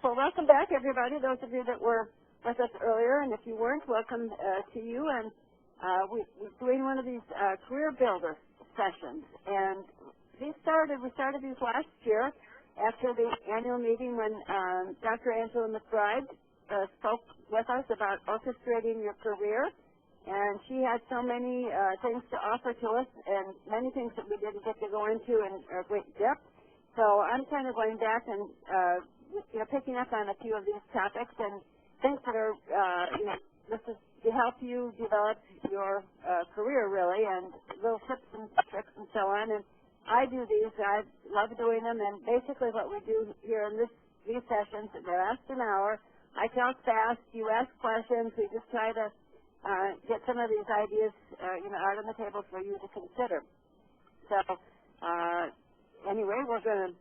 Well, welcome back, everybody, those of you that were with us earlier, and if you weren't, welcome to you. And we're doing one of these career builder sessions. And we started these last year after the annual meeting when Dr. Angela McBride spoke with us about orchestrating your career. And she had so many things to offer to us, and many things that we didn't get to go into in great depth. So I'm kind of going back and picking up on a few of these topics and things that are, this is to help you develop your career, really, and little tips and tricks and so on. And I do these. I love doing them. And basically what we do here in these sessions, they last an hour. I talk fast. You ask questions. We just try to get some of these ideas, out on the table for you to consider. So, anyway, we're going to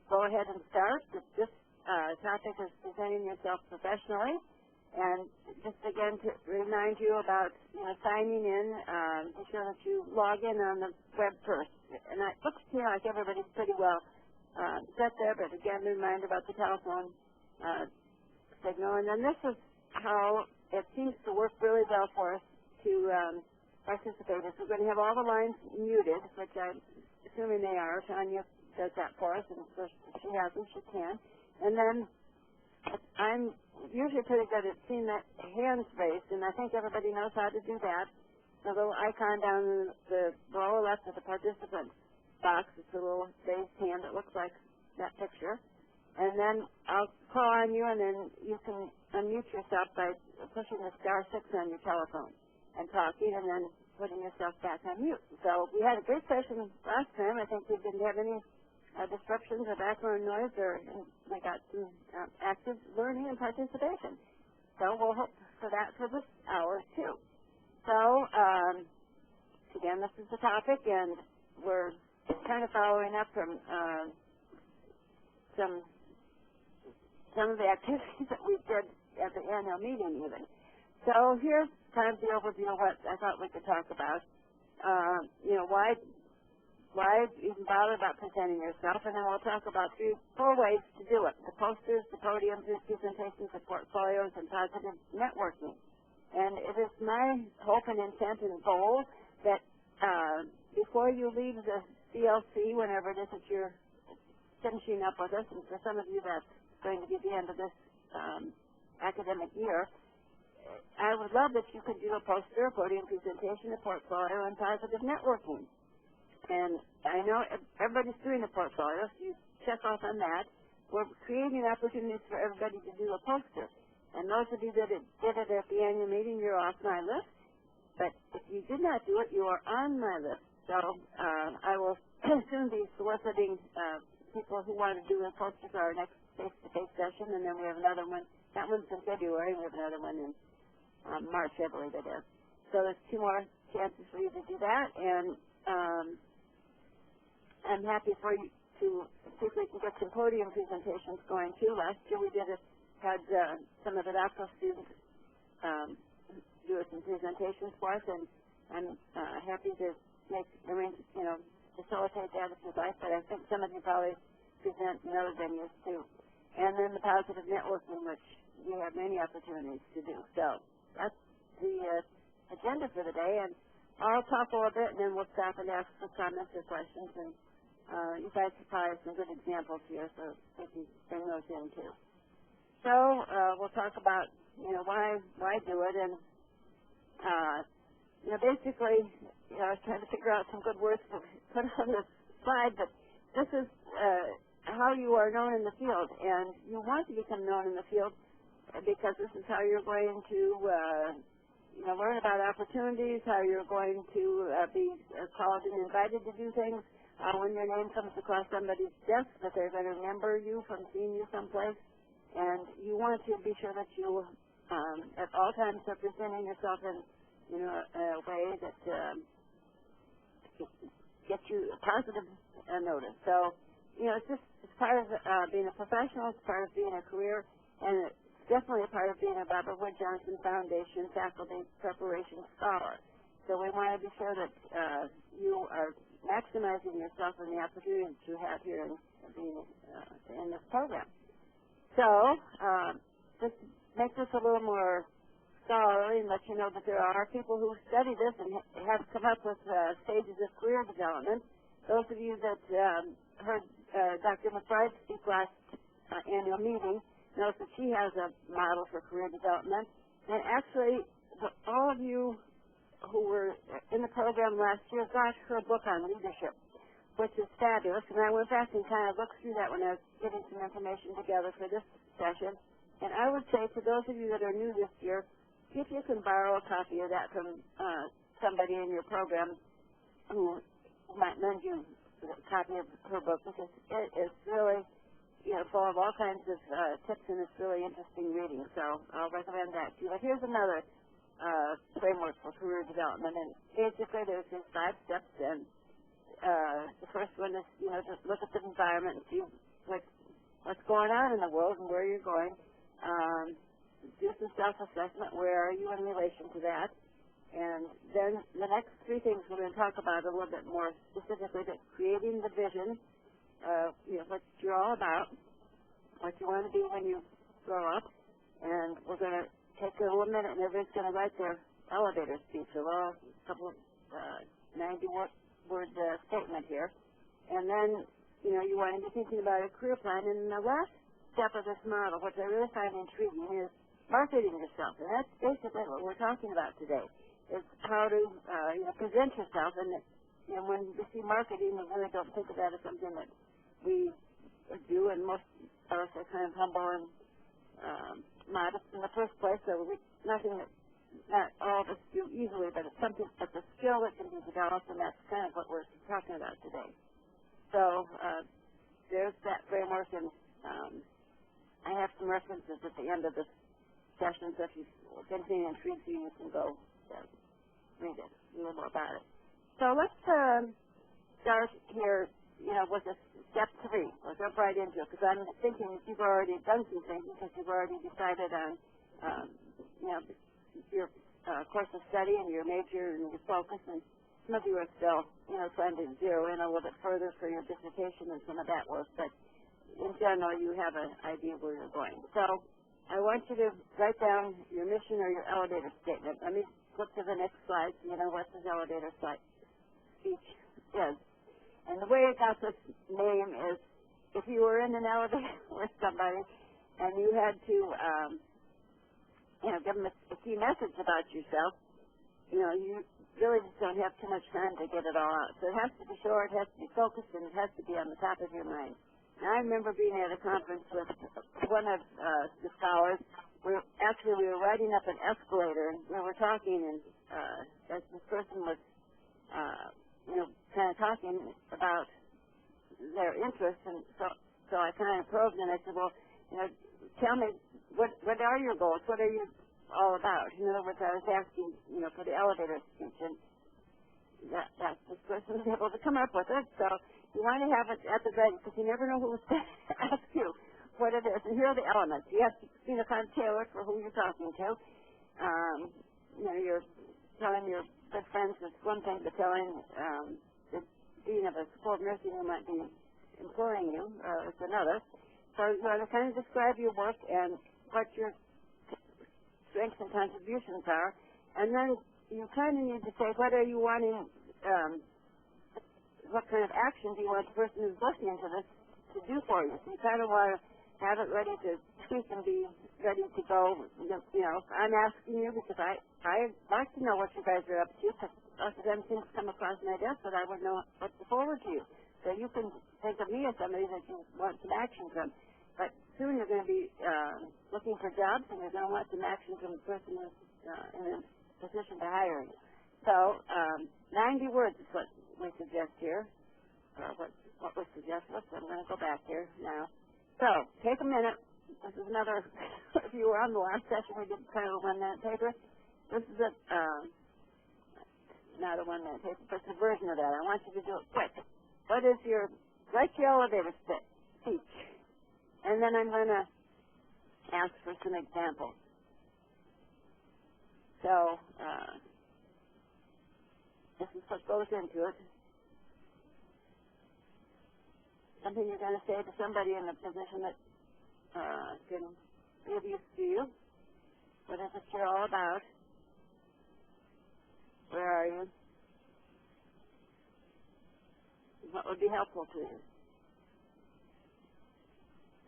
go ahead and start. This topic is presenting yourself professionally. And just again to remind you about signing in, be sure that you log in on the web first. And it looks to me like everybody's pretty well set there, but again, remind about the telephone signal. And then this is how it seems to work really well for us to participate. We're going to have all the lines muted, which I'm assuming they are. Tanya does that for us, and of course, if she hasn't, she can. And then I'm usually pretty good at seeing that hands raised, and I think everybody knows how to do that. The little icon down in the lower left of the participant box is a little raised hand that looks like that picture. And then I'll call on you, and then you can unmute yourself by pushing the *6 on your telephone and talking, and then putting yourself back on mute. So we had a great session last time. I think we didn't have any disruptions or background noise, and we got some active learning and participation. So we'll hope for that for this hour, too. So, again, this is the topic, and we're kind of following up from some of the activities that we did at the annual meeting even. So here's kind of the overview of what I thought we could talk about. Why even bother about presenting yourself, and then we'll talk about 4 ways to do it: the posters, the podiums, the presentations, the portfolios, and positive networking. And it is my hope and intent and goal that before you leave the CLC, whenever it is that you're finishing up with us, and for some of you that's going to be the end of this academic year, I would love if you could do a poster, a podium presentation, a portfolio, and positive networking. And I know everybody's doing a portfolio, so you check off on that. We're creating opportunities for everybody to do a poster. And those of you that did it at the annual meeting, you're off my list. But if you did not do it, you are on my list. So I will soon be soliciting people who want to do a poster for our next face-to-face session. And then we have another one. That one's in February. We have another one in March, I believe it is. So there's 2 more chances for you to do that. And I'm happy for you to see if we can get some podium presentations going, too. Last year we had some of the doctoral students do some presentations for us, and I'm happy to facilitate that if you'd like, but I think some of you probably present in other venues, too. And then the positive networking, which we have many opportunities to do. So that's the agenda for the day, and I'll talk a little bit, and then we'll stop and ask for comments or questions, and you guys can probably have some good examples here, so we can bring those in, too. So we'll talk about, why do it, and, basically, I was trying to figure out some good words to put on this slide, but this is how you are known in the field, and you want to become known in the field because this is how you're going to learn about opportunities, how you're going to be called and invited to do things. When your name comes across somebody's desk, that they're going to remember you from seeing you someplace. And you want to be sure that you, at all times, are presenting yourself in, a way that gets you a positive notice. So, it's part of being a professional, it's part of being a career, and it's definitely a part of being a Barbara Wood Johnson Foundation faculty preparation scholar. So we want to be sure that you are maximizing yourself and the opportunities you have here in this program. So, just to make this a little more scholarly and let you know that there are people who study this and have come up with stages of career development. Those of you that heard Dr. McBride speak last annual meeting knows that she has a model for career development. And actually, all of you who were in the program last year got her book on leadership, which is fabulous. And I went back and kind of looked through that when I was getting some information together for this session. And I would say to those of you that are new this year, see if you can borrow a copy of that from somebody in your program who might lend you a copy of her book, because it is really, full of all kinds of tips, and it's really interesting reading. So I'll recommend that to you. But here's another framework for career development, and basically there's these 5 steps. And the first one is, just look at the environment and see what's going on in the world and where you're going. Do some self-assessment. Where are you in relation to that? And then the next 3 things we're going to talk about a little bit more specifically: that creating the vision, what you're all about, what you want to be when you grow up. And we're going to take a little minute, and everybody's going to write their elevator speech, a couple of 90-word statement here. And then, you want to be thinking about a career plan. And the last step of this model, which I really find intriguing, is marketing yourself. And that's basically what we're talking about today, is how to present yourself. And when you see marketing, we really don't think of that as something that we do, and most of us are kind of humble and modest in the first place, so nothing that not all of us do easily, but it's something, it's a skill that can be developed, and that's kind of what we're talking about today. So there's that framework, and I have some references at the end of this session, so if anything intrigues you, you can go read it, a little more about it. So let's start here, with this step 3. We'll jump right into it, because I'm thinking that you've already done some thinking, because you've already decided on, your course of study and your major and your focus, and some of you are still, trying to zero in a little bit further for your dissertation and some of that work, but in general, you have an idea where you're going. So I want you to write down your mission or your elevator statement. Let me flip to the next slide so you know what this elevator speech is. And the way it got this name is, if you were in an elevator with somebody and you had to, give them a key message about yourself, you really just don't have too much time to get it all out. So it has to be short, it has to be focused, and it has to be on the top of your mind. Now, I remember being at a conference with one of the scholars. We were riding up an escalator, and we were talking, and as this person was, kind of talking about their interests, and so I kind of probed, and I said, well, tell me, what are your goals? What are you all about? In other words, I was asking, for the elevator speech, and that this person was able to come up with it. So you want to have it at the ready, because you never know who was going to ask you what it is. And here are the elements. You have to, kind of tailor it for who you're talking to. You're telling your good friends is one thing, but telling the dean of a school of nursing who might be employing you is another. So you want to kind of describe your work and what your strengths and contributions are, and then you kind of need to say, what are you wanting, what kind of action do you want the person who's listening to this to do for you? So you kind of want to have it ready to speak and be ready to go. I'm asking you because I like to know what you guys are up to, because lots of them things come across my desk that I would know what to forward to you. So you can think of me as somebody that you want some action from. But soon you're going to be looking for jobs, and you're going to want some action from the person who's in a position to hire you. So 90 words is what we suggest here, or what was suggested. So I'm going to go back here now. So take a minute. This is another, if you were on the last session, we did kind of a 1-minute paper. This is not a 1-minute paper, but it's a version of that. I want you to do it quick. Write your elevator speech. And then I'm going to ask for some examples. So this is what goes into it. Something you're going to say to somebody in a position that getting real used to you. What is this you're all about? Where are you? What would be helpful to you?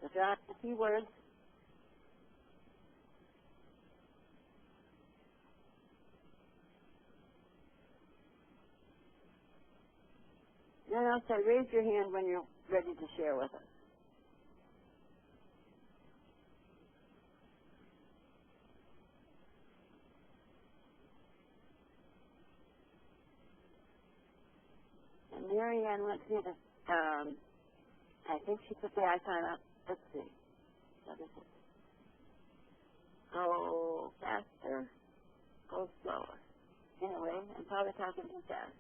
So jot the key words. Then I'll say, raise your hand when you're ready to share with us. And Mary Ann wants me to, I think she put the icon up. Let's see. What is it? Go faster, go slower. Anyway, I'm probably talking too fast.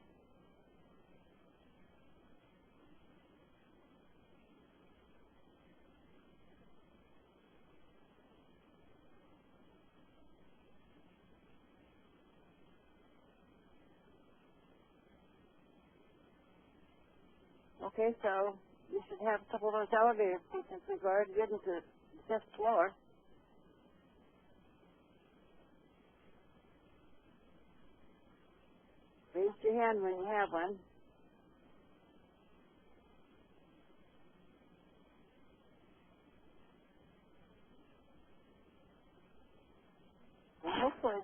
Okay, so you should have a couple of those elevators since we've already gotten to the fifth floor. Raise your hand when you have one. And hopefully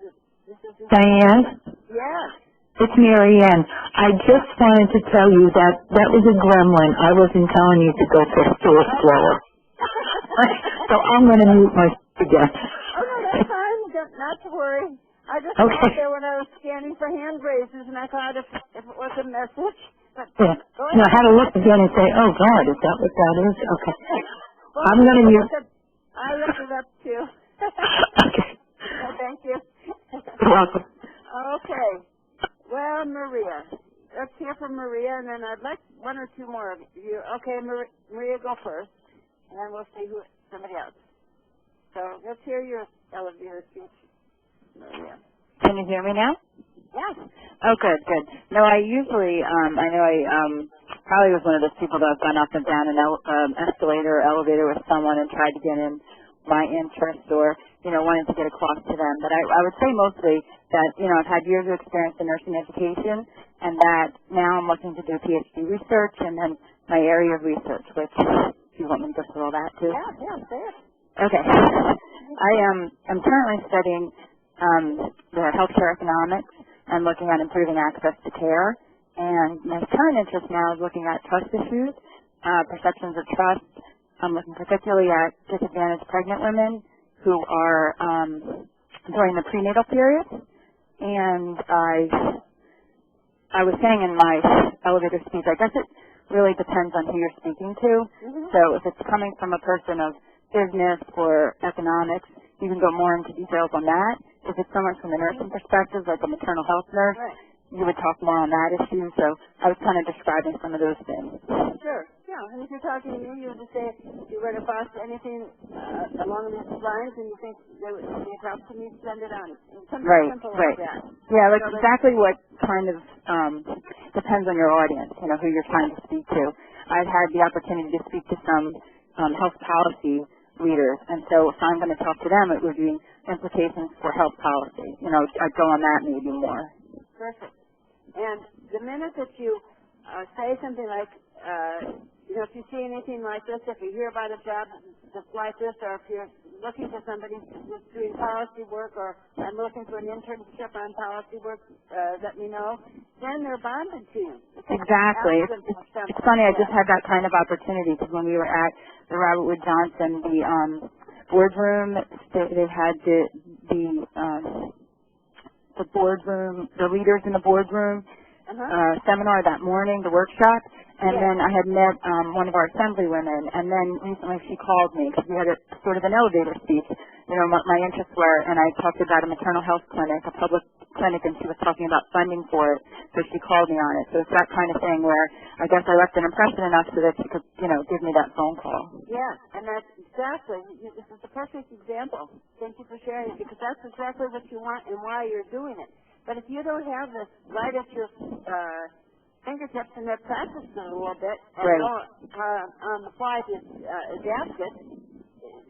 this is... Diane? Yeah. It's Mary Ann. I just wanted to tell you that that was a gremlin. I wasn't telling you to go fifth to a floor. So I'm going to mute myself again. Oh, no, that's fine. Not to worry. I just Okay. thought there when I was scanning for hand raises, and I thought if it was a message. But Yeah. go No, I ahead. had to look again and say, oh, God, is that what that is? Okay. Well, I'm going to mute. I looked it up, too. Okay. So thank you. You're welcome. Okay. Well, Maria. Let's hear from Maria, and then I'd like one or two more of you. Okay, Maria, go first, and then we'll see somebody else. So let's hear your elevator speech, Maria. Can you hear me now? Yes. Oh, good, good. No, I usually, I know I probably was one of those people that have gone up and down an escalator or elevator with someone and tried to get in my interest or, wanted to get across to them. But I would say mostly that, I've had years of experience in nursing education and that now I'm looking to do PhD research and then my area of research, which, do you want me to go through all that too? Yeah, say it. Okay. I'm currently studying the healthcare economics and looking at improving access to care. And my current interest now is looking at trust issues, perceptions of trust. I'm looking particularly at disadvantaged pregnant women who are during the prenatal period. And I was saying in my elevator speech, I guess it really depends on who you're speaking to. Mm-hmm. So if it's coming from a person of business or economics, you can go more into details on that. If it's someone from the nursing perspective, like a maternal health nurse, Right. you would talk more on that issue. So I was kind of describing some of those things. Sure. Yeah, and if you're talking to me, you would just say if you run across anything along these lines and you think there would be a help to me, send it on. Something Right, simple right. like that. Yeah, that's So exactly what kind of depends on your audience, who you're trying to speak to. I've had the opportunity to speak to some health policy leaders, and so if I'm going to talk to them, it would be implications for health policy. I'd go on that maybe more. Perfect. And the minute that you say something like, if you see anything like this, if you hear about a job that's like this, or if you're looking for somebody who's doing policy work, or I'm looking for an internship on policy work, let me know, then they're bonded to you. Exactly. It's funny, I just had that kind of opportunity because when we were at the Robert Wood Johnson, the boardroom, they had the boardroom, the leaders in the boardroom seminar that morning, the workshop, and then I had met one of our assembly women, and then recently she called me because we had a sort of an elevator speech, what my interests were, and I talked about a maternal health clinic, a public clinic, and she was talking about funding for it, so she called me on it. So it's that kind of thing where I guess I left an impression enough so that she could, give me that phone call. Yeah, and that's exactly, this is the perfect example. Thank you for sharing it, because that's exactly what you want and why you're doing it. But if you don't have this right at your fingertips and have practiced it a little bit and Right. know on the fly to adapt it,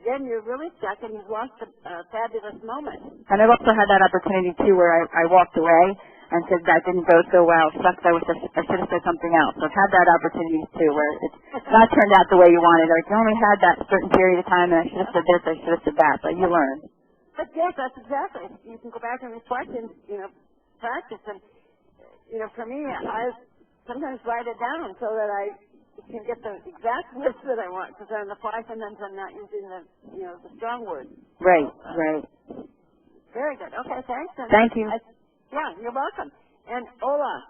then you're really stuck and you've lost a fabulous moment. And I've also had that opportunity too where I walked away and said that didn't go so well. Shucks, I should have said something else. So I've had that opportunity too where it's not turned out the way you wanted. Like you only had that certain period of time and I should have said this, I should have said that, but you learn. But yes, that's exactly. You can go back and reflect and, practice. And, for me, I sometimes write it down so that I can get the exact words that I want, because on the fly sometimes I'm not using the strong words. Right, right. Very good. Okay, thanks. And Thank you. Yeah, you're welcome. And Ola,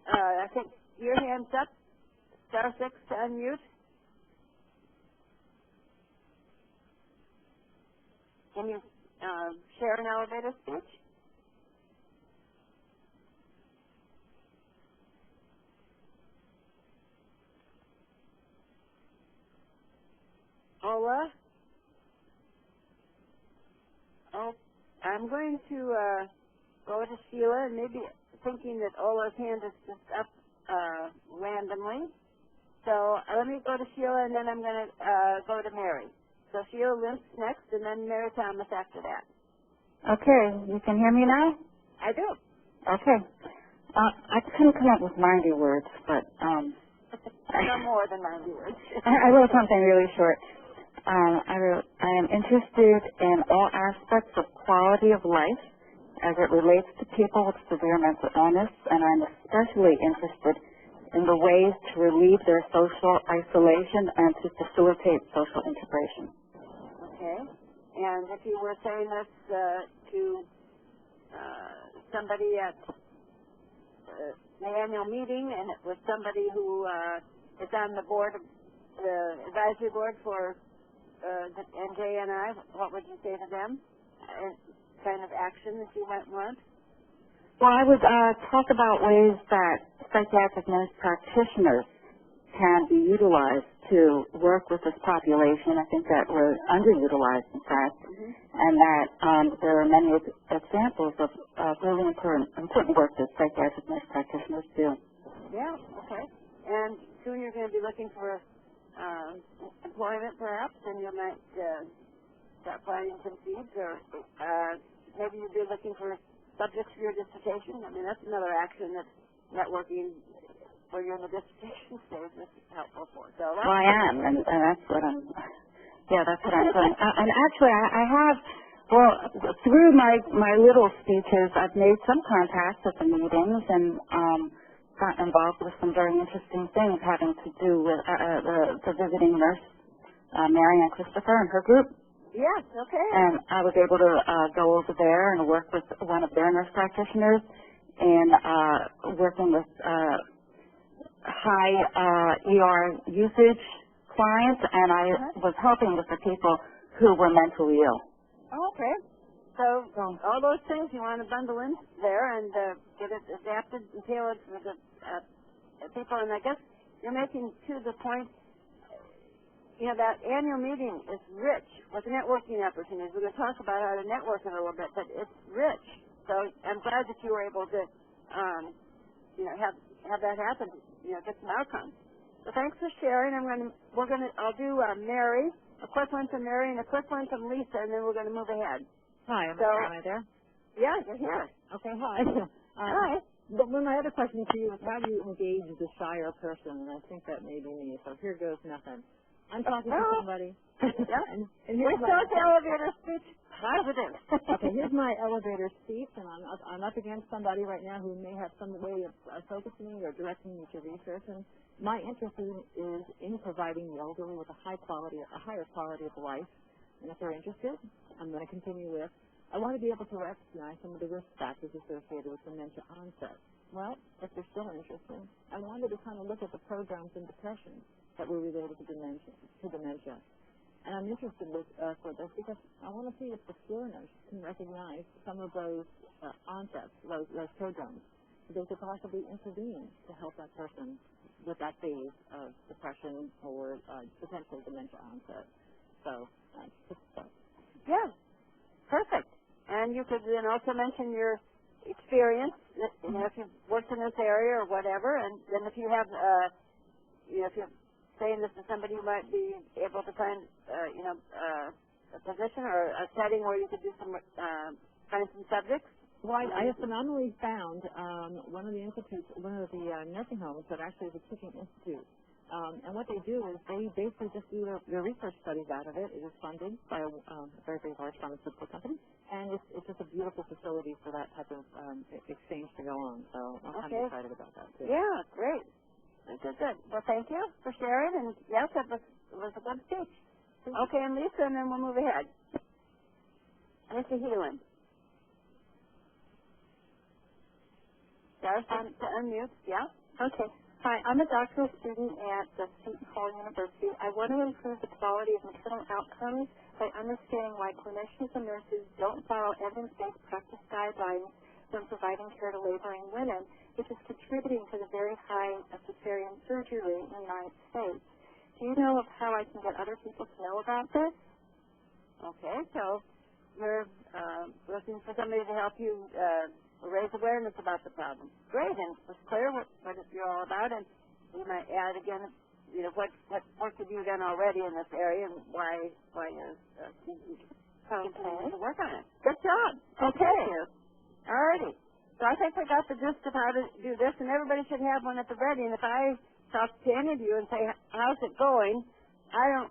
I think your hand's up. *6 to unmute. Can you share an elevator speech? Ola? Oh, I'm going to go to Sheila, and maybe thinking that Ola's hand is just up randomly. So let me go to Sheila, and then I'm going to go to Mary. So Sheila Lynch next, and then Mary Thomas after that. Okay, you can hear me now? I do. Okay. I couldn't come up with 90 words, but No more than 90 words. I wrote something really short. I am interested in all aspects of quality of life as it relates to people with severe mental illness, and I'm especially interested in the ways to relieve their social isolation and to facilitate social integration. Okay. And if you were saying this to somebody at the annual meeting, and it was somebody who is on the board, the advisory board for the NJNI, what would you say to them? Kind of action that you might want? Well, I would talk about ways that psychiatric nurse practitioners can be utilized to work with this population. I think that we're underutilized, in fact, and that there are many examples of really important work that psychiatric nurse practitioners do. Yeah, okay. And soon you're going to be looking for employment, perhaps, and you might start planting some seeds, or maybe you'll be looking for subjects for your dissertation. I mean, that's another action that networking where you're in the dissertation stage is helpful for. So well, I am, and that's what I'm. Yeah, that's what I'm doing. And actually, I have. Well, through my little speeches, I've made some contacts at the meetings and gotten involved with some very interesting things having to do with the visiting nurse, Marianne Christopher, and her group. Yes, okay. And I was able to go over there and work with one of their nurse practitioners in working with high ER usage clients, and I was helping with the people who were mentally ill. Oh, okay. So all those things you want to bundle in there and get it adapted and tailored for the people. And I guess you're making to the point, that annual meeting is rich with networking opportunities. We're going to talk about how to network in a little bit, but it's rich. So I'm glad that you were able to, have that happen. Get some outcomes. So thanks for sharing. I'll do Mary, a quick one from Mary, and a quick one from Lisa, and then we're going to move ahead. Hi, am I there? Yeah, you're here. Okay, hi. Hi. But my other question to you is, how do you engage the shyer person? And I think that may be me, so here goes nothing. I'm talking to somebody. Yeah. and We're here's still at the elevator speech. Positive. Okay, here's my elevator speech, and I'm up against somebody right now who may have some way of focusing or directing me to research. And my interest is in providing the elderly with a higher quality of life. And if they're interested, I'm going to continue with, I want to be able to recognize some of the risk factors associated with dementia onset. Well, if they're still interested, I wanted to kind of look at the programs in depression that were related to dementia. And I'm interested for this because I want to see if the learners can recognize some of those onsets, those programs. They could possibly intervene to help that person with that phase of depression or potential dementia onset. So, yeah, perfect. And you could then also mention your experience, if you've worked in this area or whatever, and then if you have, if you're saying this to somebody who might be able to find, a position or a setting where you could do some, find some subjects? Well, I have phenomenally found one of the institutes, one of the nursing homes that actually is a teaching institute. And what they do is they basically just do their research studies out of it. It is funded by a very, very large pharmaceutical company. And it's just a beautiful facility for that type of exchange to go on. So I'm kind of excited about that, too. Yeah, great. Good. Well, thank you for sharing. And, yes, it was a good speech. Okay, and Lisa, and then we'll move ahead. Mr. Heelan. There's to unmute, yeah? Okay. Hi, I'm a doctoral student at Seton Hall University. I want to improve the quality of maternal outcomes by understanding why clinicians and nurses don't follow evidence-based practice guidelines when providing care to laboring women, which is contributing to the very high cesarean surgery rate in the United States. Do you know of how I can get other people to know about this? Okay, so you're looking for somebody to help you raise awareness about the problem. Great, and it's clear what you're all about, and you might add again, you know, what work have you done already in this area, and why you're continuing to work on it. Good job. Okay. All righty. So I think we got the gist of how to do this, and everybody should have one at the ready. And if I talk to any of you and say, "How's it going?" I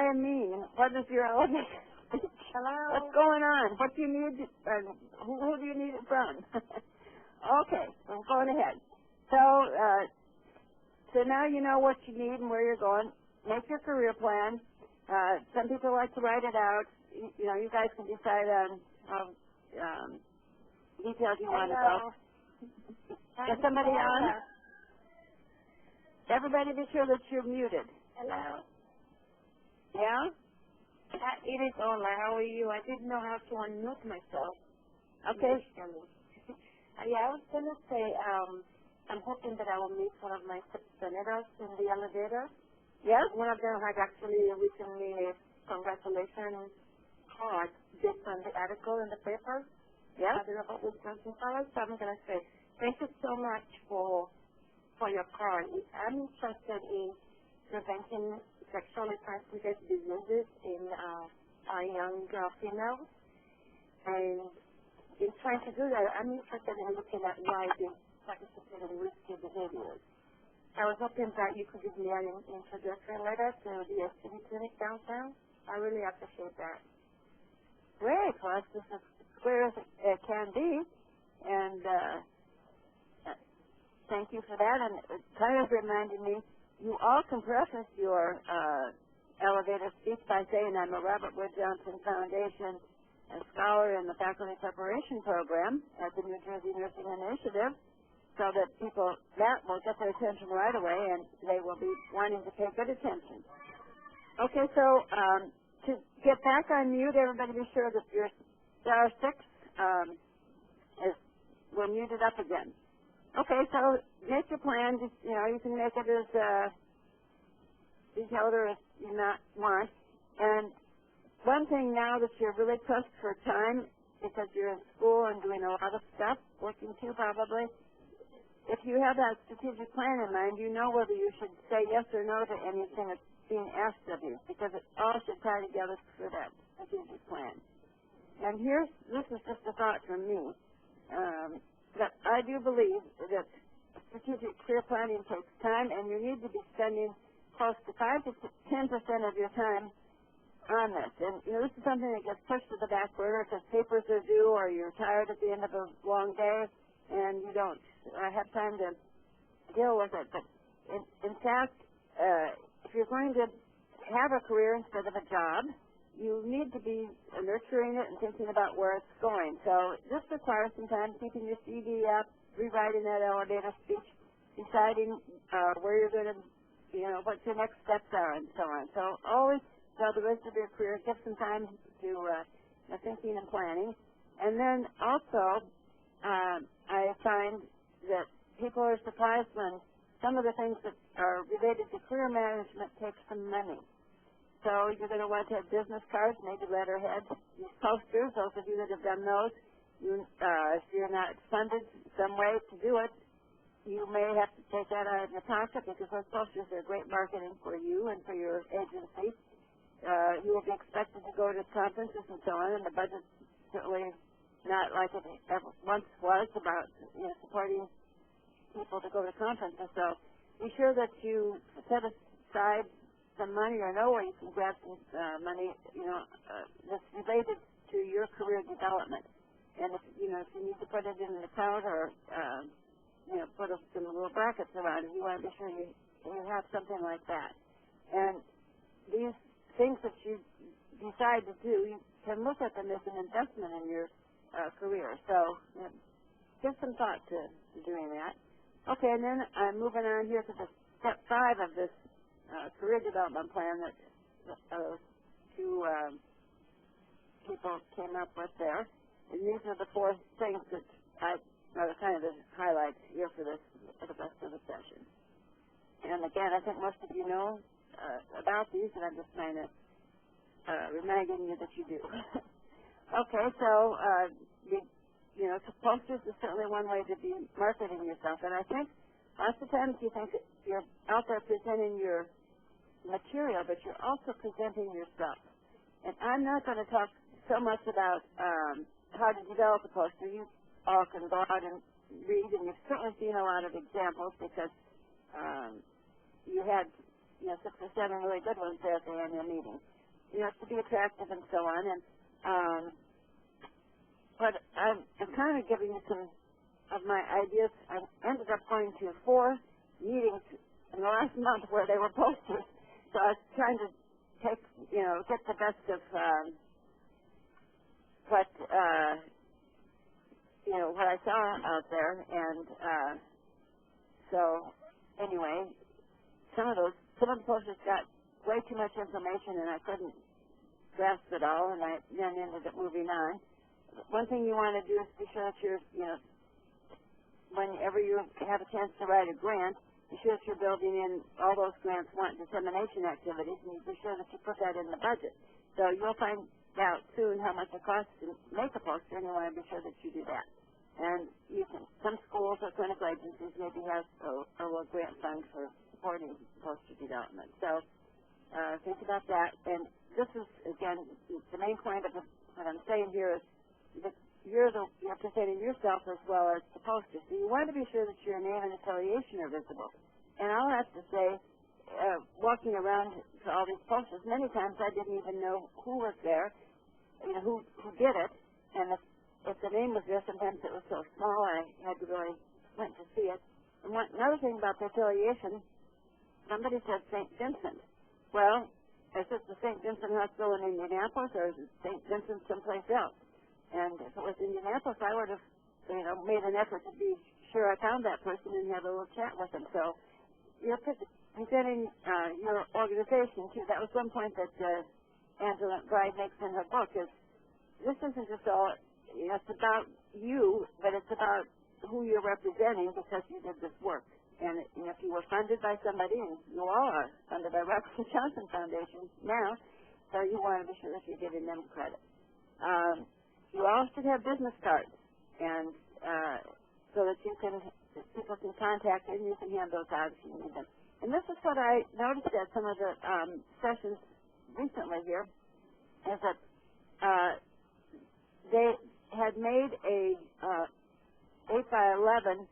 am mean. What is your elevator? Hello? What's going on? What do you need? Who do you need it from? Okay, I'm going ahead. So now you know what you need and where you're going. Make your career plan. Some people like to write it out. You know, you guys can decide on how detailed you want to go. Is somebody on? Everybody be sure that you're muted. Hello? Yeah? It is Ola. How are you? I didn't know how to unmute myself. Okay. Yeah, I was going to say, I'm hoping that I will meet one of my senators in the elevator. Yes? One of them had actually recently a congratulations card based on the article in the paper. Yes? About Wisconsin College. So I'm going to say, thank you so much for your card. I'm interested in preventing sexually transmitted diseases in our young females. And in trying to do that, I'm interested in looking at why they participate in risky behaviors. I was hoping that you could give me an introductory letter to the STD clinic downtown. I really appreciate that. Great. Well, it's just as clear as it can be. And thank you for that. And it kind of reminded me, you all can preface your elevator speech by saying I'm a Robert Wood Johnson Foundation scholar in the Faculty Preparation Program at the New Jersey Nursing Initiative, so that people, that will get their attention right away, and they will be wanting to pay good attention. Okay, so to get back on mute, everybody be sure that your star 6 we're muted up again. Okay, so make your plan. Just, you know, you can make it as detailed or as you not want. And one thing now that you're really pressed for time because you're in school and doing a lot of stuff, working too probably, if you have that strategic plan in mind, you know whether you should say yes or no to anything that's being asked of you, because it all should tie together for that strategic plan. And this is just a thought from me. That I do believe that strategic career planning takes time, and you need to be spending close to 5 to 10% of your time on this. And, you know, this is something that gets pushed to the back burner because papers are due or you're tired at the end of a long day and you don't have time to deal with it. But, in fact, if you're going to have a career instead of a job, you need to be nurturing it and thinking about where it's going. So this requires some time keeping your CV up, rewriting that elevator speech, deciding where you're going to, you know, what your next steps are and so on. So always, the rest of your career, give some time to thinking and planning. And then also, I find that people are surprised when some of the things that are related to career management take some money. So you're going to want to have business cards, maybe letterheads, these posters, those of you that have done those. If you're not funded some way to do it, you may have to take that out of your pocket because those posters are great marketing for you and for your agency. you will be expected to go to conferences and so on, and the budget's certainly not like it ever once was about supporting people to go to conferences. So be sure that you set aside some money or know where you can grab some money, that's related to your career development. And if you need to put it in an account or put some little brackets around it, you want to be sure you have something like that. And these things that you decide to do, you can look at them as an investment in your career. So give some thought to doing that. Okay, and then I'm moving on here to the step 5 of this career development plan that two people came up with there. And these are the 4 things that are kind of the highlights here for the rest of the session. And again, I think most of you know about these, and I'm just kind of reminding you that you do. Okay, so posters is certainly one way to be marketing yourself, and I think lots of times you think that you're out there presenting your material, but you're also presenting yourself. And I'm not going to talk so much about how to develop a poster. You all can go out and read, and you've certainly seen a lot of examples because you had 6 or 7 really good ones there at the annual meeting. To be attractive and so on. And but I'm kind of giving you some of my ideas. I ended up going to 4 meetings in the last month where they were posters. So I was trying to get the best of what I saw out there. And so anyway, some of the posters got way too much information, and I couldn't grasp it all, and I then ended up moving on. One thing you want to do is be sure that you're, whenever you have a chance to write a grant, be sure that you're building in all those grants want dissemination activities, and you be sure that you put that in the budget. So you'll find out soon how much it costs to make a poster, and you want to be sure that you do that. And some schools or clinical agencies maybe have a little grant fund for supporting poster development. So think about that. And this is, again, the main point of what I'm saying here is that you're presenting yourself as well as the poster. So you want to be sure that your name and affiliation are visible. And I'll have to say, walking around to all these posters, many times I didn't even know who was there, who did it. And if the name was there, sometimes it was so small I had to really went to see it. And another thing about the affiliation, somebody said St. Vincent. Well, is it the St. Vincent Hospital in Indianapolis, or is it St. Vincent someplace else? And if it was Indianapolis, I would have, made an effort to be sure I found that person and have a little chat with them. So you're presenting your organization too. That was one point that Angela Bride makes in her book. Is this isn't just all? It's about you, but it's about who you're representing because you did this work. And if you were funded by somebody, and you all are funded by Robert Johnson Foundation now, so you want to be sure that you're giving them credit. You all should have business cards, and so that people can contact you and you can hand those out if you need them. And this is what I noticed at some of the sessions recently here, is that they had made a 8x11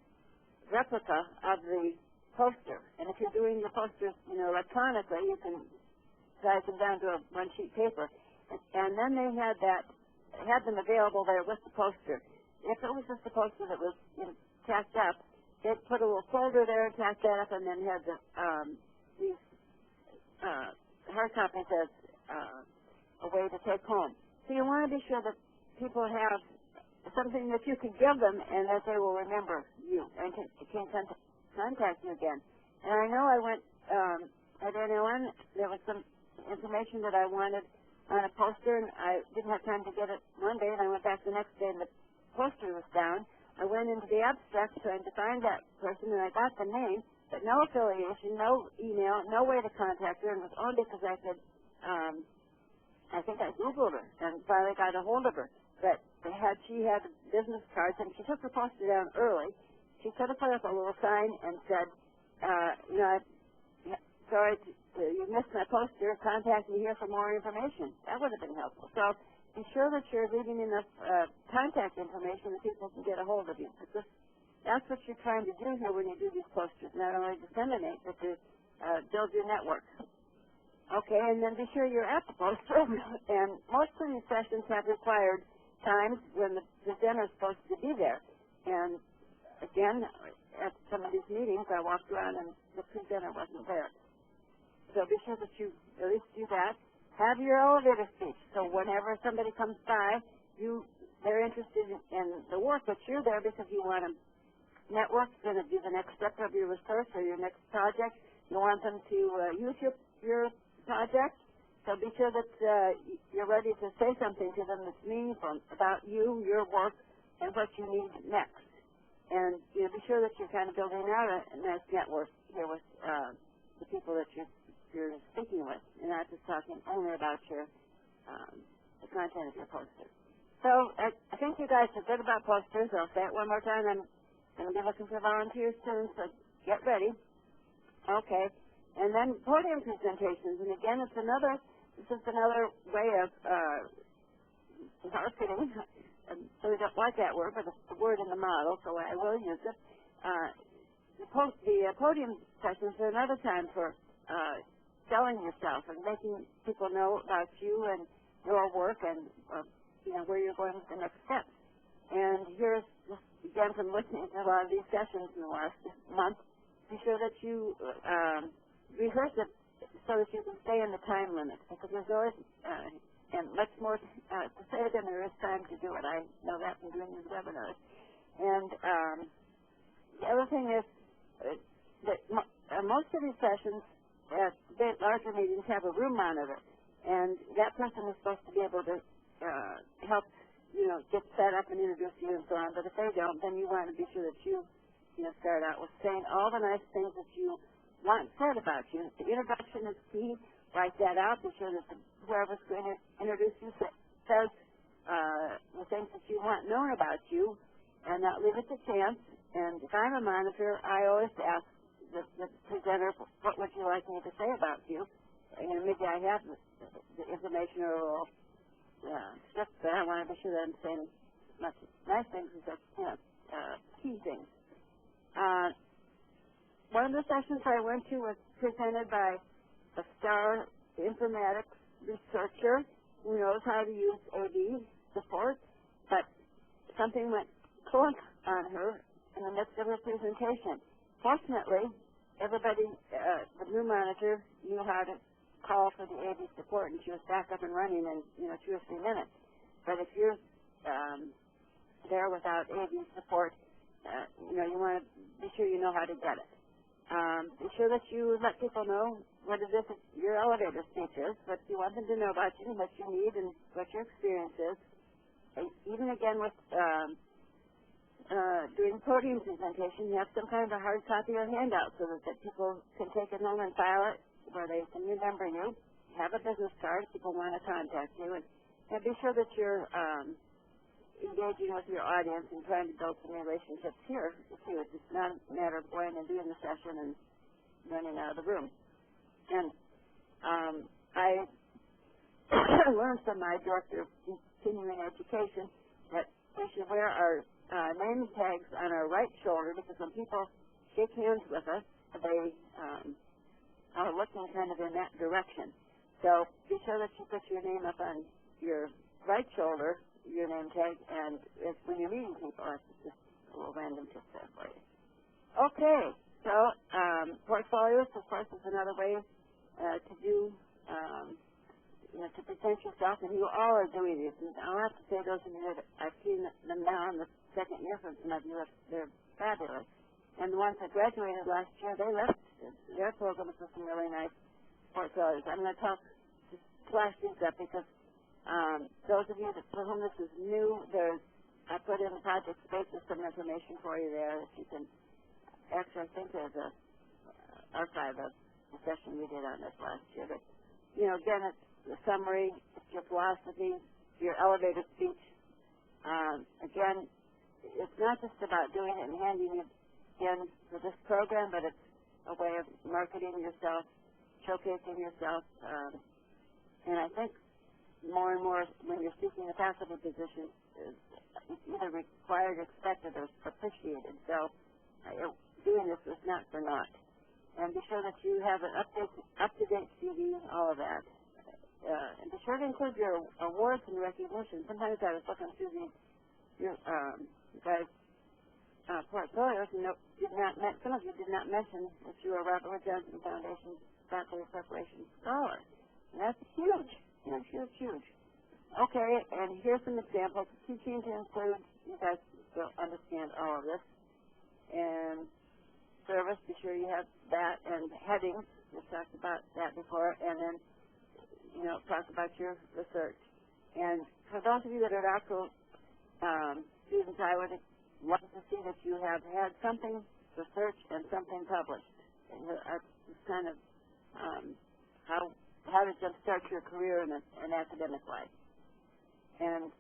replica of the poster. And if you're doing your posters, electronically, you can size them down to a 1-sheet paper. And then they had them available there with the poster. If it was just a poster that was tacked up, they'd put a little folder there and tack that up, and then had these hard copies as a way to take home. So you want to be sure that people have something that you can give them and that they will remember you and can contact you again. And I know I went at NLN, there was some information that I wanted on a poster, and I didn't have time to get it one day, and I went back the next day and the poster was down. I went into the abstract trying to find that person, and I got the name, but no affiliation, no email, no way to contact her, and it was only because I could, I think I Googled her and finally got a hold of her. But she had business cards, and she took the poster down early. She could have put up a little sign and said, sorry, you missed my poster, contact me here for more information. That would have been helpful. So be sure that you're leaving enough contact information that people can get a hold of you. That's what you're trying to do here when you do these posters, not only disseminate, but to build your network. Okay, and then be sure you're at the poster. And most of these sessions have required times when the presenter is supposed to be there. And again, at some of these meetings, I walked around and the presenter wasn't there. So be sure that you at least do that. Have your elevator speech. So whenever somebody comes by, they're interested in the work, but you're there because you want to network, going to do the next step of your research or your next project. You want them to use your project. So be sure that you're ready to say something to them that's meaningful about you, your work, and what you need next. And be sure that you're kind of building out a nice network here with the people that you're speaking with. You're not just talking only about the content of your poster. So I think you guys are good about posters. I'll say it one more time. I'm going to be looking for volunteers soon, so get ready. Okay. And then podium presentations. And again, this is another way of marketing. So we don't like that word, but it's the word in the model, so I will use it. The podium sessions are another time for selling yourself and making people know about you and your work and where you're going with the next steps. And here's, again, from listening to a lot of these sessions in the last month, be sure that you rehearse it so that you can stay in the time limit, because there's always and much more to say than there is time to do it. I know that from doing these webinars. And the other thing is that most of these sessions at larger meetings have a room monitor, and that person is supposed to be able to help, get set up and introduce you and so on. But if they don't, then you want to be sure that you start out with saying all the nice things that you want said about you. The introduction is key. Write that out. Be sure that whoever's going to introduce you says the things that you want known about you, and not leave it to chance. And if I'm a monitor, I always ask the presenter, what would you like me to say about you? And maybe I have the information or a little script, but I want to be sure that I'm saying not nice things, but key things. One of the sessions I went to was presented by a star informatics researcher who knows how to use AV support, but something went clunk on her in the midst of her presentation. Fortunately, everybody, the new monitor, knew how to call for the AV support, and she was back up and running in 2 or 3 minutes. But if you're there without AV support, you want to be sure you know how to get it. Be sure that you let people know what it is that your elevator speech is, what you want them to know about you, what you need, and what your experience is. And even again with doing podium presentation, you have some kind of a hard copy or handout so that people can take it home and file it where they can remember you. Have a business card if people want to contact you, and be sure that you're engaging with your audience and trying to build some relationships here with you. It's just not a matter of going and doing the session and running out of the room. And I learned from my director of continuing education that we should wear our name tags on our right shoulder, because when people shake hands with us, they are looking kind of in that direction. So be sure that you put your name up on your right shoulder, your name tag, and it's when you're meeting people. It's just a little random tip there for you. Okay, so portfolios, of course, is another way to do, to present yourself, and you all are doing this. And I'll have to say, those of you that I've seen them now in the second year from some of you, they're fabulous. And the ones that graduated last year, they left their programs with some really nice portfolios. I'm going to just flash these up because those of you for whom this is new, I put in the project space with some information for you there that you can actually, I think there's a archive of the session we did on this last year. But, again, it's the summary, it's your philosophy, your elevator speech. Again, it's not just about doing it and handing it in for this program, but it's a way of marketing yourself showcasing yourself. And I think more and more when you're seeking a faculty position, it's either required, expected, or appreciated. So doing this is not for naught. And be sure that you have an up-to-date CV, all of that. And be sure to include your awards and recognition. Sometimes I was looking through your guys' portfolios, and some of you did not mention that you are Robert Wood Johnson Foundation Faculty Preparation Scholar. And that's huge, huge, huge, huge. Okay, and here's some examples. Teaching to include, you guys will understand all of this. And service, be sure you have that, and headings. We've talked about that before, and then, talk about your research. And for those of you that are doctoral students, I would love to see that you have had something researched and something published. And that's kind of how to jumpstart your career in an academic life. And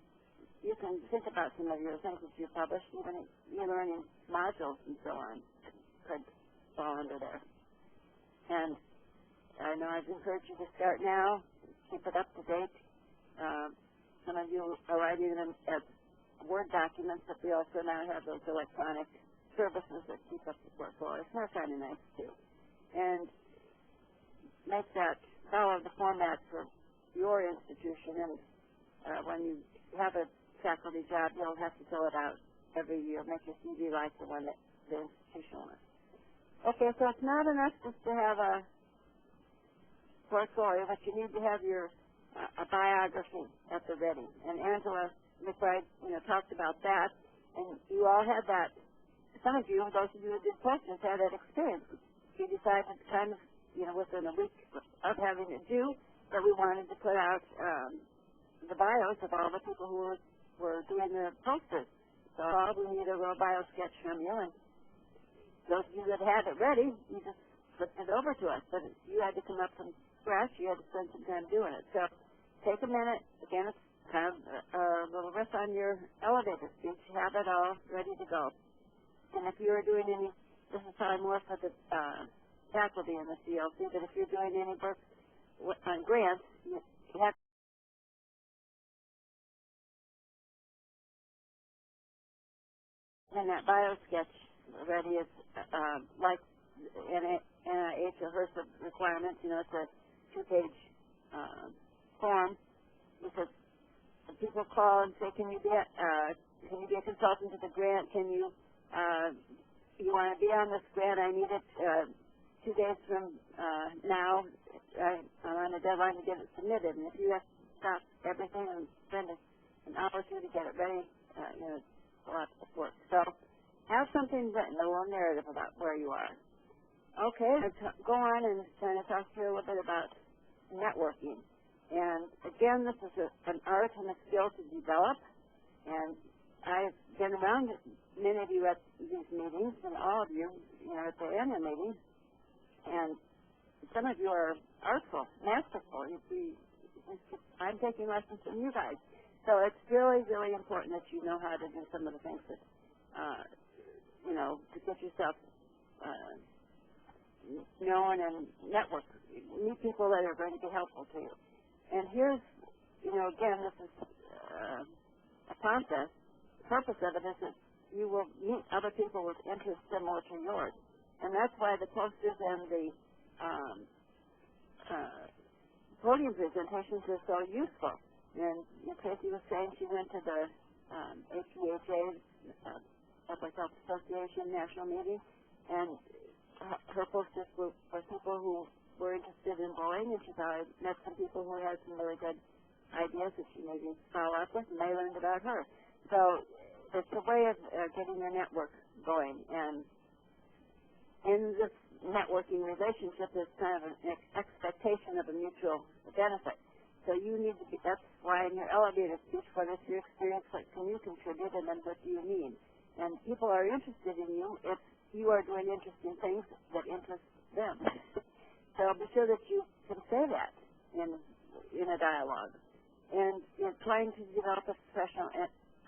you can think about some of your things that you published, even e-learning modules and so on could fall under there. And I know I've encouraged you to start now, keep it up to date. Some of you are writing them as Word documents, but we also now have those electronic services that keep up the portfolio. So they're kind of nice too. And make that, follow the format for your institution. And when you have a faculty job, you'll have to fill it out every year. Make your CV like the one that the institution wants. Okay, so it's not enough just to have a portfolio, but you need to have your a biography at the ready. And Angela McBride, talked about that. And you all had that. Some of you, those of you who did questions, had that experience. You decided kind of, within a week of having it due, that we wanted to put out the bios of all the people who were doing the posters. So we need a real bio sketch from you, and those of you that had it ready, you just flipped it over to us. But you had to come up from scratch. You had to spend some time doing it. So take a minute. Again, it's kind of a little riff on your elevator speech. Have it all ready to go. And if you are doing any, this is probably more for the faculty in the CLC, but if you're doing any work on grants, you have and that bio sketch ready is like NIH or HRSA requirements. It's a 2-page form, because people call and say, can you be a consultant to the grant? Can you you want to be on this grant? I need it 2 days from now. I'm on a deadline to get it submitted. And if you have to stop everything and spend an hour or two to get it ready, it's a lot of work. So have something written, a little narrative about where you are. Okay, go on and kind of talk to you a little bit about networking. And again, this is an art and a skill to develop. And I've been around many of you at these meetings, and all of you, at the annual meeting. And some of you are artful, masterful. I'm taking lessons from you guys. So it's really, really important that you know how to do some of the things that, to get yourself known and network. Meet people that are going to be helpful to you. And here's, again, this is a process. The purpose of it is that you will meet other people with interests similar to yours. And that's why the posters and the podium presentations are so useful. And Tracy was saying she went to the APHA, Public Health Association national meeting, and her posters were for people who were interested in bullying, and she thought I met some people who had some really good ideas that she maybe follow up with, and they learned about her. So it's a way of getting your network going. And in this networking relationship, there's kind of an expectation of a mutual benefit. So you need to be, that's why in your elevator speech, what is your experience, what can you contribute, and then what do you need? And people are interested in you if you are doing interesting things that interest them. So be sure that you can say that in a dialogue. And in trying to develop a professional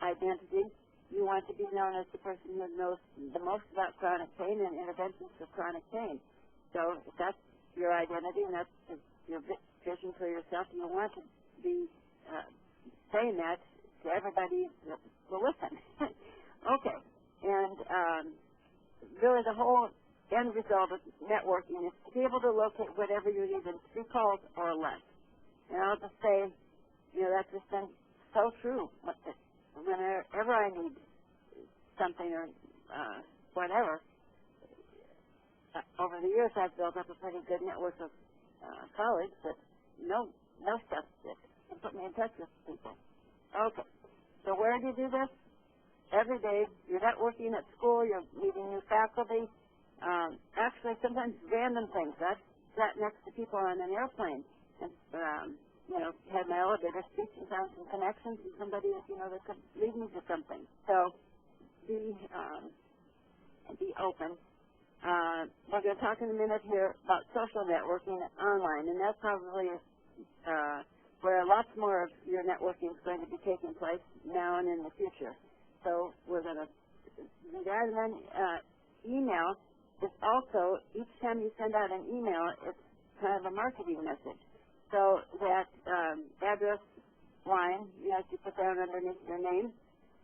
identity, you want to be known as the person who knows the most about chronic pain and interventions for chronic pain. So if that's your identity, and that's your vision for yourself. You want to be saying that to everybody that will listen. Okay. And really the whole end result of networking is to be able to locate whatever you need in 3 calls or less. And I'll just say, that's just been so true. Whenever I need something or whatever, over the years I've built up a pretty good network of colleagues that know stuff that can put me in touch with people. Okay. So where do you do this? Every day. You're networking at school. You're meeting new faculty. Actually, sometimes random things. I've sat next to people on an airplane and, had my elevator speech and found some connections and somebody, that could lead me to something. So be open. We're going to talk in a minute here about social networking online, and that's probably where lots more of your networking is going to be taking place now and in the future. So we're going to do that. And then email is also, each time you send out an email, it's kind of a marketing message. So that address line, you put down underneath your name,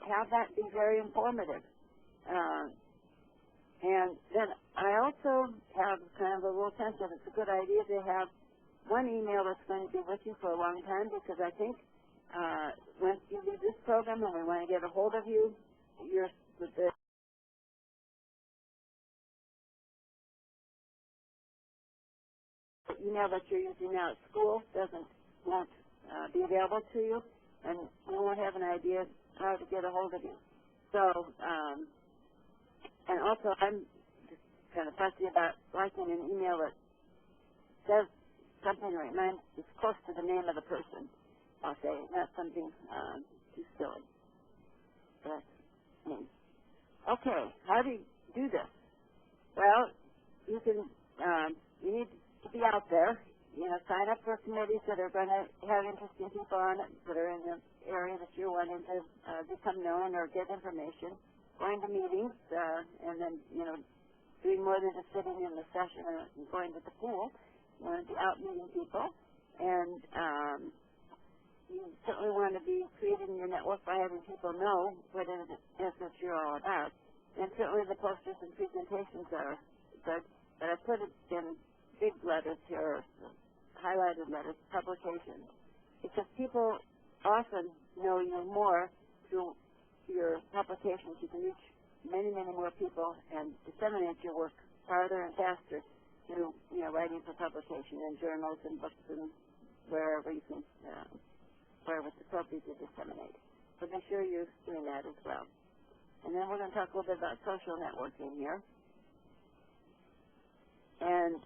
have that be very informative. And then I also have kind of a rule sense that it's a good idea to have one email that's going to be with you for a long time, because I think once you leave this program and we want to get a hold of you, the email that you're using now at school won't be available to you, and we won't have an idea how to get a hold of you. So, and also I'm just kind of fussy about liking an email that says something that reminds, is close to the name of the person, I'll say, not something too silly. That's me. Okay, how do you do this? Well, you need to be out there, sign up for committees that are going to have interesting people on it, that are in the area that you're wanting to become known or get information, going to meetings, and then, doing more than just sitting in the session and going to the pool. You want to be out meeting people, and you certainly want to be creating your network by having people know what it is that you're all about. And certainly the posters and presentations are good, but I put it in big letters here, highlighted letters, publications, because people often know you more through your publications. You can reach many, many more people and disseminate your work farther and faster through, writing for publication in journals and books and wherever you can, wherever it's appropriate to disseminate. So make sure you're doing that as well. And then we're going to talk a little bit about social networking here. And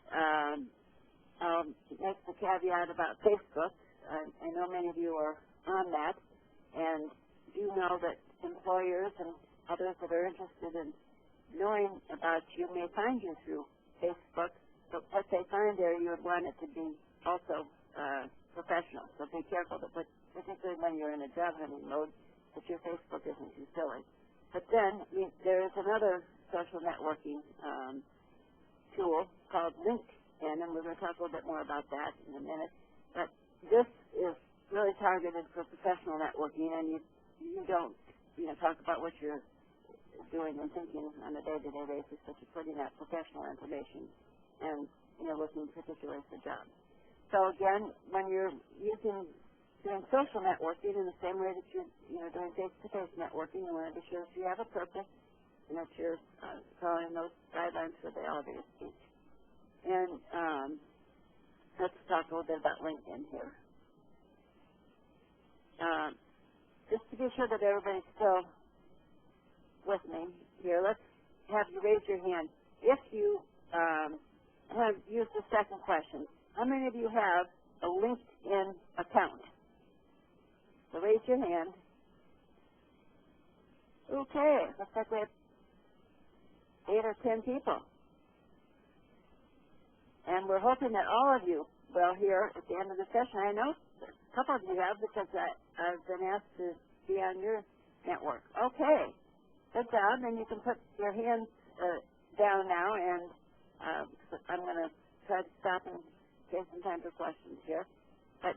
I'll make the caveat about Facebook. I know many of you are on that, and do know that employers and others that are interested in knowing about you may find you through Facebook, but what they find there, you would want it to be also professional. So be careful, particularly when you're in a job hunting mode, that your Facebook isn't too silly. But then there is another social networking tool called LinkedIn, and we're going to talk a little bit more about that in a minute. But this is really targeted for professional networking, and you don't talk about what you're doing and thinking on a day-to-day basis, but you're putting out professional information and looking particularly for jobs. So again, when you're doing social networking in the same way that you're doing face-to-face networking, you want to be sure that you have a purpose and that you're following those guidelines for the elevator speech. And let's talk a little bit about LinkedIn here. Just to be sure that everybody's still with me here, let's have you raise your hand. If you have used the second question, how many of you have a LinkedIn account? So raise your hand. Okay, looks like we have 8 or 10 people. And we're hoping that all of you will here at the end of the session. I know a couple of you have, because I've been asked to be on your network. Okay, good job. And you can put your hands down now, and I'm going to try to stop and take some time for questions here. But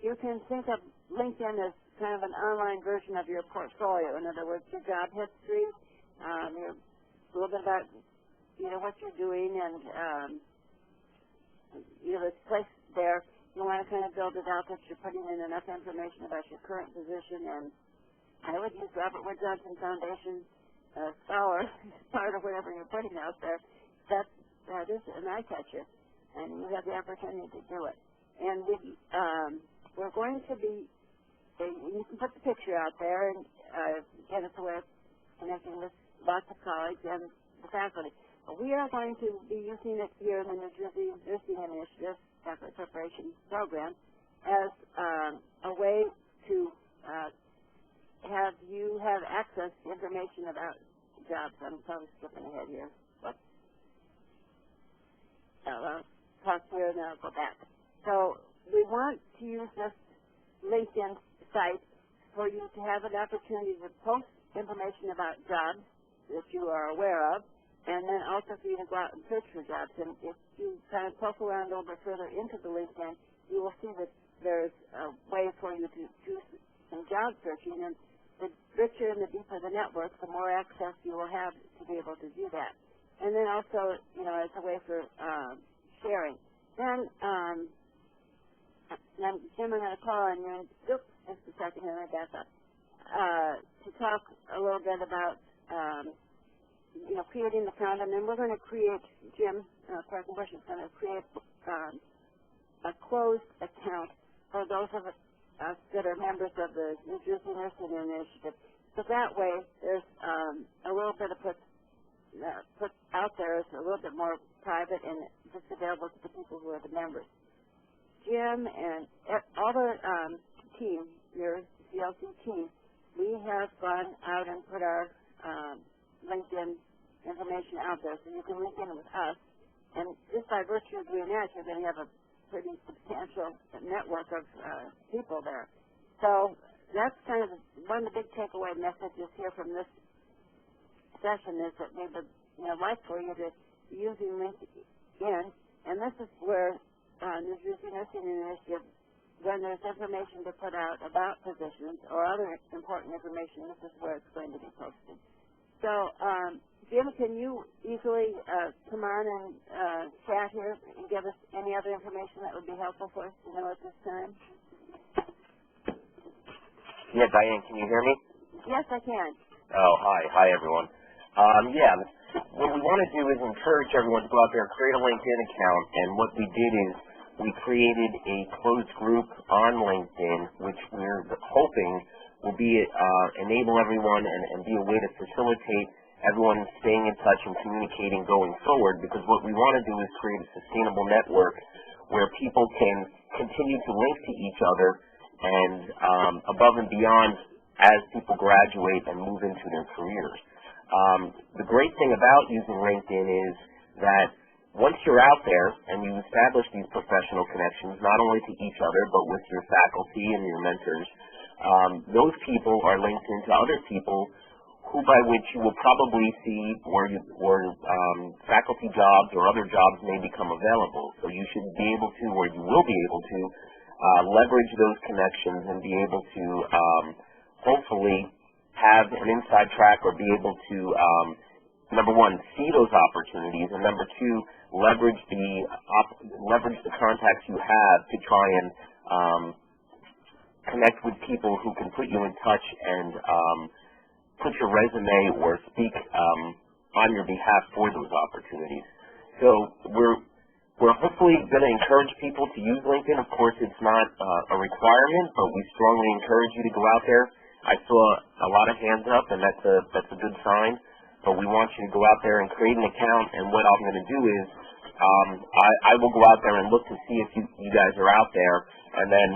you can think of LinkedIn as kind of an online version of your portfolio. In other words, your job history, a little bit about, what you're doing, and, this place there. You want to kind of build it out that you're putting in enough information about your current position. And I would use Robert Wood Johnson Foundation Scholar as part of whatever you're putting out there. That is an eye catcher, and you have the opportunity to do it. And we're going to be, you can put the picture out there, and get us a way of connecting with lots of colleagues and the faculty. But we are going to be using it here in the New Jersey Nursing Initiative Faculty Preparation Program as a way to have you have access to information about jobs. I'm probably skipping ahead here. I'll pause here and then I'll go back. So we want to use this LinkedIn site for you to have an opportunity to post information about jobs that you are aware of, and then also for you to go out and search for jobs. And if you kind of poke around a little bit further into the LinkedIn, you will see that there's a way for you to do some job searching. And the richer and the deeper the network, the more access you will have to be able to do that. And then also, as a way for sharing. Then, Jim, I'm going to call on you, just a second here, let me back up, to talk a little bit about, creating the account. And then we're going to create, Jim Quackenbush is going to create a closed account for those of us that are members of the New Jersey Nursing Initiative. So that way, there's a little bit of put out there is a little bit more private and just available to the people who are the members. Jim and all the team, your CLC team, we have gone out and put our LinkedIn information out there, so you can link in with us. And just by virtue of doing that, you're going to have a pretty substantial network of people there. So that's kind of one of the big takeaway messages here from this session is that we would like for you to be using LinkedIn, and this is where New Jersey Nursing Initiative, when there's information to put out about positions or other important information, this is where it's going to be posted. So, Jim, can you easily come on and chat here and give us any other information that would be helpful for us to know at this time? Yeah, Diane, can you hear me? Yes, I can. Oh, hi. Hi, everyone. What we want to do is encourage everyone to go out there and create a LinkedIn account, and what we did is we created a closed group on LinkedIn, which we're hoping will be enable everyone and be a way to facilitate everyone staying in touch and communicating going forward, because what we want to do is create a sustainable network where people can continue to link to each other and above and beyond as people graduate and move into their careers. The great thing about using LinkedIn is that once you're out there and you establish these professional connections, not only to each other, but with your faculty and your mentors, those people are linked into other people who by which you will probably see where faculty jobs or other jobs may become available. So you should be able to, or you will be able to, leverage those connections and be able to hopefully have an inside track or be able to, number one, see those opportunities, and number two, leverage the contacts you have to try and connect with people who can put you in touch and put your resume or speak on your behalf for those opportunities. So we're hopefully going to encourage people to use LinkedIn. Of course, it's not a requirement, but we strongly encourage you to go out there. I saw a lot of hands up, and that's a good sign. But we want you to go out there and create an account. And what I'm going to do is I will go out there and look to see if you guys are out there. And then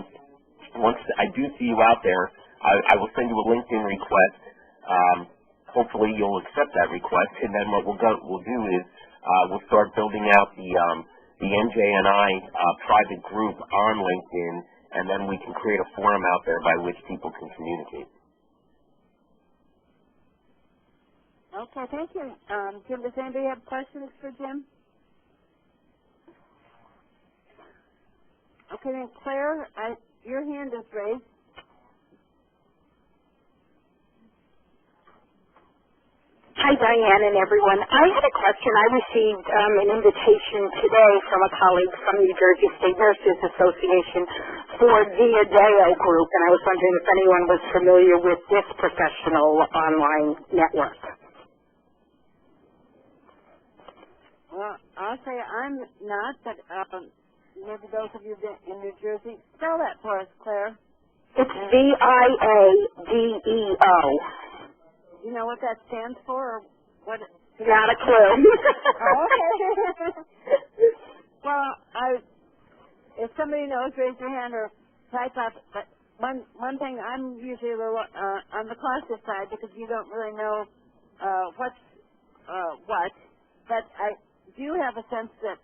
once I do see you out there, I will send you a LinkedIn request. Hopefully you'll accept that request. And then what we'll do is we'll start building out the NJNI private group on LinkedIn, and then we can create a forum out there by which people can communicate. Okay, thank you. Jim, does anybody have questions for Jim? Okay, then Claire, your hand is raised. Hi, Diane and everyone. I had a question. I received an invitation today from a colleague from New Jersey State Nurses Association for Via Deo Group, and I was wondering if anyone was familiar with this professional online network. Well, I'll say I'm not, but maybe those of you in New Jersey, spell that for us, Claire. It's VIADEO. You know what that stands for, or what? Not a clue. Okay. Well, if somebody knows, raise your hand or type up. But one thing, I'm usually a little on the cautious side because you don't really know what's what. But I do have a sense that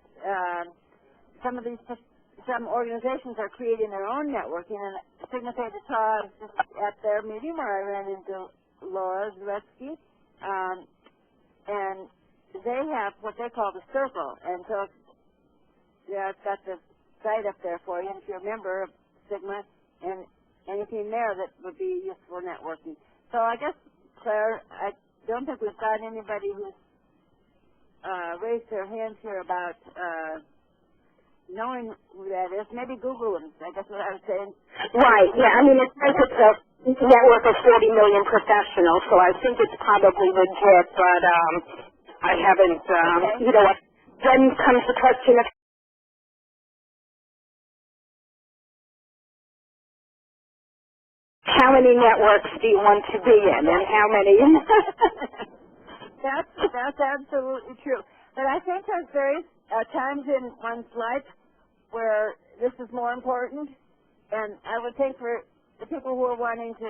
some organizations are creating their own networking. And Sigma Theta Tau was just at their meeting where I ran into Laura Zuretsky, and they have what they call the circle, and so I've got the site up there for you, and if you're a member of Sigma, and anything there that would be useful networking. So I guess, Claire, I don't think we've got anybody who's raised their hands here about knowing who that is. Maybe Google them, I guess what I was saying. Right, yeah, I mean, it says it's a network of 40 million professionals, so I think it's probably legit, but I haven't, you know, then comes the question of how many networks do you want to be in, and how many? That's absolutely true. But I think there's various times in one's life where this is more important, and I would think for the people who are wanting to,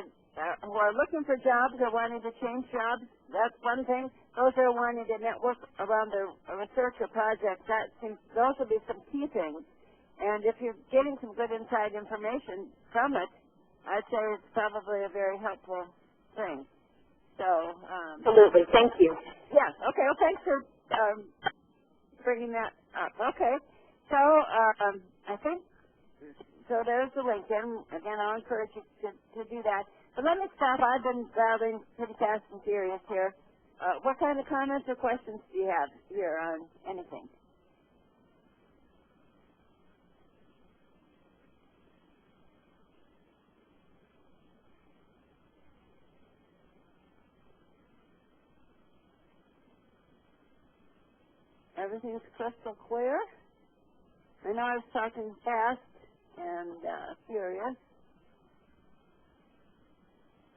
who are looking for jobs or wanting to change jobs, that's one thing. Those who are wanting to network around their research or projects, those would be some key things. And if you're getting some good inside information from it, I'd say it's probably a very helpful thing. So, absolutely. Thank you. Yes. Okay. Well, thanks for bringing that up. Okay. So, I think. So there's the LinkedIn. Again, I'll encourage you to do that. But let me stop. I've been battling pretty fast and furious here. What kind of comments or questions do you have here on anything? Everything's crystal clear. I know I was talking fast and furious.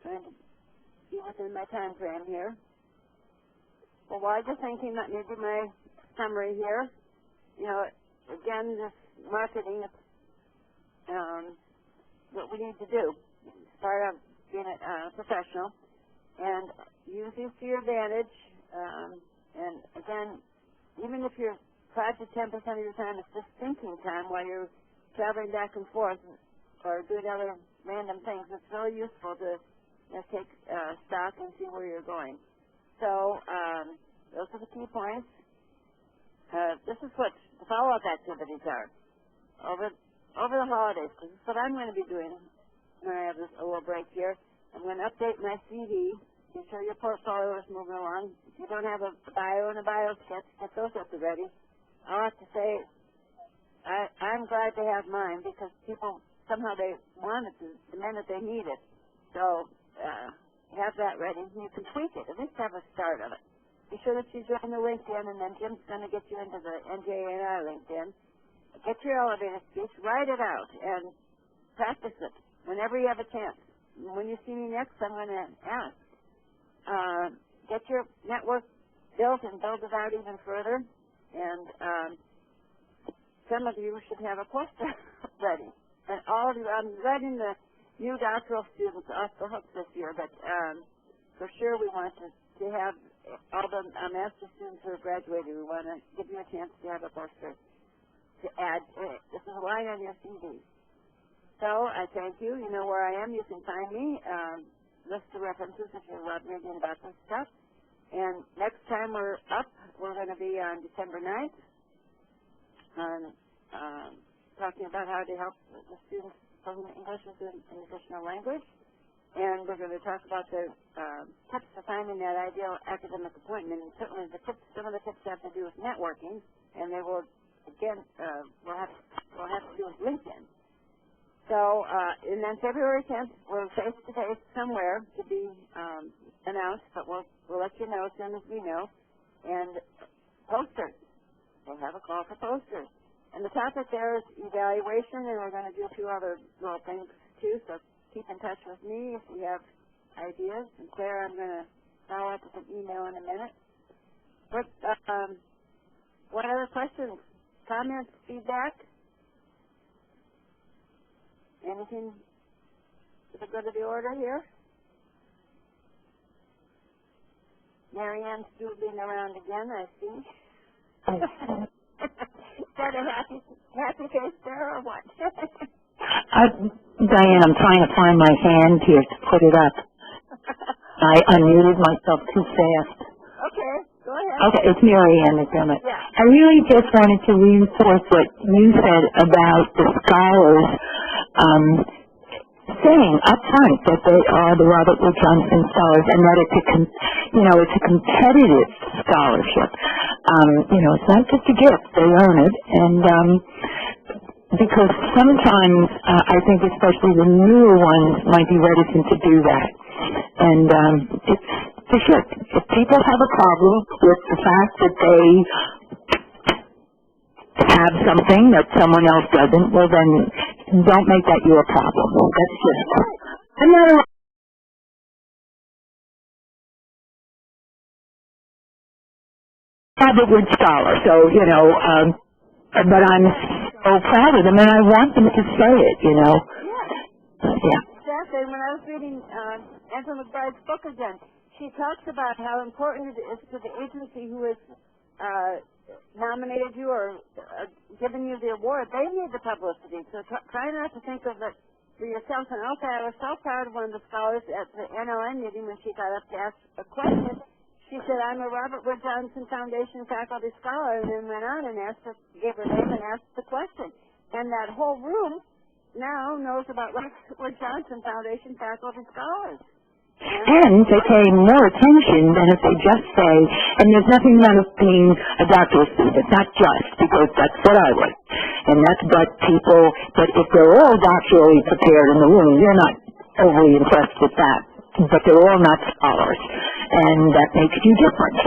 Trying to be within my time frame here. Well, while you're thinking, let me do my summary here. You know, again, this marketing is what we need to do. Start out being a professional and use these to your advantage. And again, even if you're 5 to 10% of your time is just thinking time while you're traveling back and forth or doing other random things, it's really useful to take stock and see where you're going. So those are the key points. This is what the follow-up activities are over the holidays, because this is what I'm going to be doing when I have this little break here. I'm going to update my CV. Make sure your portfolio is moving along. If you don't have a bio and a bio sketch, get those at the ready. I'll have to say, I'm glad to have mine because people, somehow they want it the minute they need it. So have that ready. You can tweak it, at least have a start of it. Be sure that you join the LinkedIn, and then Jim's going to get you into the NJNI LinkedIn. Get your elevator speech, write it out, and practice it whenever you have a chance. When you see me next, I'm going to ask. Get your network built and build it out even further. And some of you should have a poster ready. And all of you, I'm letting the new doctoral students off the hook this year, but for sure we want to have all the master students who have graduated. We want to give you a chance to have a poster to add. This is a line on your CV. So I thank you. You know where I am. You can find me. List the references if you love reading about this stuff. And next time we're up, we're going to be on December 9th on talking about how to help the students learn English as an additional language. And we're going to talk about the tips for finding that ideal academic appointment. And certainly some of the tips have to do with networking, and they will, again, will have to do with LinkedIn. So, and then February 10th, we're face-to-face somewhere to be announced, but we'll let you know as soon as we know. And posters. We'll have a call for posters. And the topic there is evaluation, and we're going to do a few other little things, too, so keep in touch with me if you have ideas. And Claire, I'm going to follow up with an email in a minute. What other questions, comments, feedback? Anything to the good of the order here? Mary Ann's doodling around again, I see. Is that a happy face there or what? Diane, I'm trying to find my hand here to put it up. I unmuted myself too fast. Okay, go ahead. Okay, it's Mary Ann McDermott. Yeah. I really just wanted to reinforce what you said about the scholars saying up front that they are the Robert Wood Johnson Scholars, and that it's a competitive scholarship. It's not just a gift; they earn it, and because sometimes I think, especially the newer ones, might be reticent to do that, and it's for sure. If people have a problem with the fact that they have something that someone else doesn't, well then don't make that your problem. That's just another Robert Wood Scholar. So, but I'm so proud of them and I want them to say it, Yeah. Yeah. Exactly. When I was reading Angela McBride's book again, she talks about how important it is to the agency who has nominated you or given you the award. They need the publicity, so try not to think of it for yourself. And also, I was so proud of one of the scholars at the NLN meeting when she got up to ask a question. She said, "I'm a Robert Wood Johnson Foundation faculty scholar," and then went on and gave her name and asked the question. And that whole room now knows about Robert Wood Johnson Foundation faculty scholars. And they pay more attention than if they just say, and there's nothing wrong with being a doctoral student, not just, because that's what I was. And that's but if they're all doctorally prepared in the room, you're not overly impressed with that. But they're all not scholars. And that makes you different.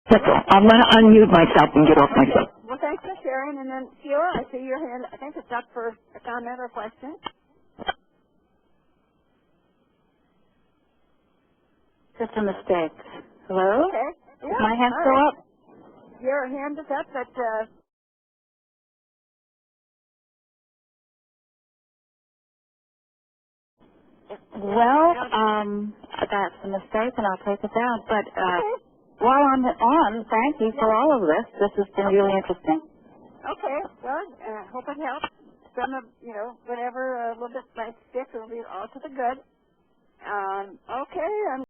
That's all. I'm going to unmute myself and get off my phone. Well, thanks for sharing. And then, Sheila, I see your hand. I think it's up for a comment or question. Just a mistake. Hello? Okay. Yeah. My hand's all still right. up? Your hand is up, but Well, that's a mistake, and I'll take it down. But while I'm on, thank you for all of this. This has been really interesting. okay. Well, hope it helps. Some of, whatever a little bit might stick will be all to the good. Okay,